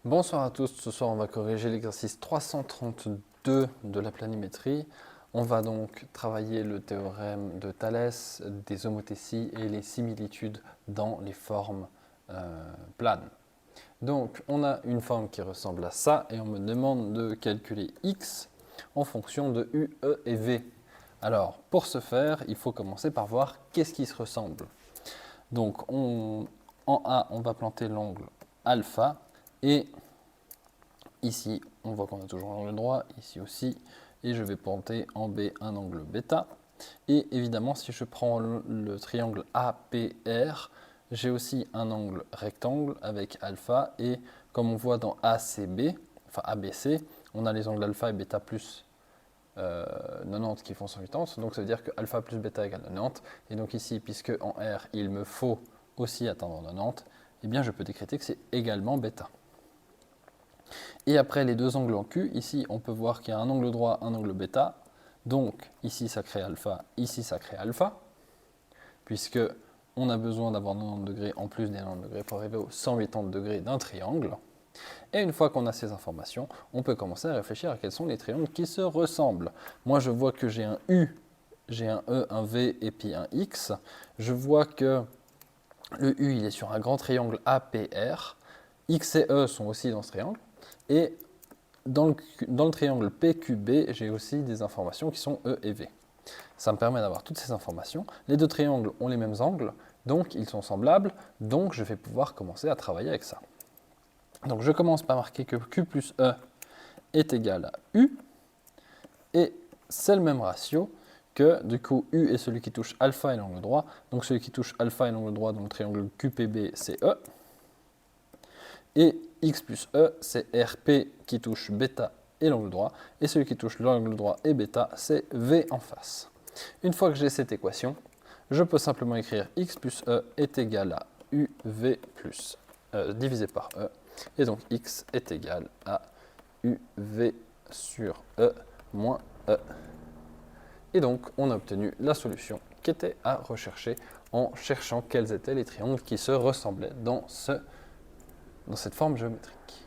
Bonsoir à tous, ce soir on va corriger l'exercice 332 de la planimétrie. On va donc travailler le théorème de Thalès, des homothéties et les similitudes dans les formes planes. Donc on a une forme qui ressemble à ça et on me demande de calculer x en fonction de u, e et v. Alors pour ce faire, il faut commencer par voir qu'est-ce qui se ressemble. Donc en A, on va planter l'angle alpha et ici, on voit qu'on a toujours un angle droit, ici aussi, et je vais planter en B un angle bêta. Et évidemment, si je prends le triangle APR, j'ai aussi un angle rectangle avec alpha, et comme on voit dans ACB, enfin ABC, on a les angles alpha et bêta plus 90 qui font 180, donc ça veut dire que alpha plus bêta égale 90, et donc ici, puisque en R, il me faut aussi atteindre 90, eh bien je peux décréter que c'est également bêta. Et après les deux angles en Q, ici on peut voir qu'il y a un angle droit, un angle bêta. Donc ici ça crée alpha, ici ça crée alpha, puisque on a besoin d'avoir 90 degrés en plus des 90 degrés pour arriver aux 180 degrés d'un triangle. Et une fois qu'on a ces informations, on peut commencer à réfléchir à quels sont les triangles qui se ressemblent. Moi je vois que j'ai un U, j'ai un E, un V et puis un X. Je vois que le U il est sur un grand triangle APR. X et E sont aussi dans ce triangle. Et dans le triangle PQB, j'ai aussi des informations qui sont E et V. Ça me permet d'avoir toutes ces informations. Les deux triangles ont les mêmes angles, donc ils sont semblables, donc je vais pouvoir commencer à travailler avec ça. Donc je commence par marquer que Q plus E est égal à U, et c'est le même ratio que du coup U est celui qui touche alpha et l'angle droit, donc celui qui touche alpha et l'angle droit dans le triangle QPB c'est E, et X plus E, c'est RP qui touche bêta et l'angle droit, et celui qui touche l'angle droit et bêta, c'est V en face. Une fois que j'ai cette équation, je peux simplement écrire X plus E est égal à UV plus divisé par E, et donc X est égal à UV sur E moins E. Et donc, on a obtenu la solution qui était à rechercher en cherchant quels étaient les triangles qui se ressemblaient dans cette forme géométrique.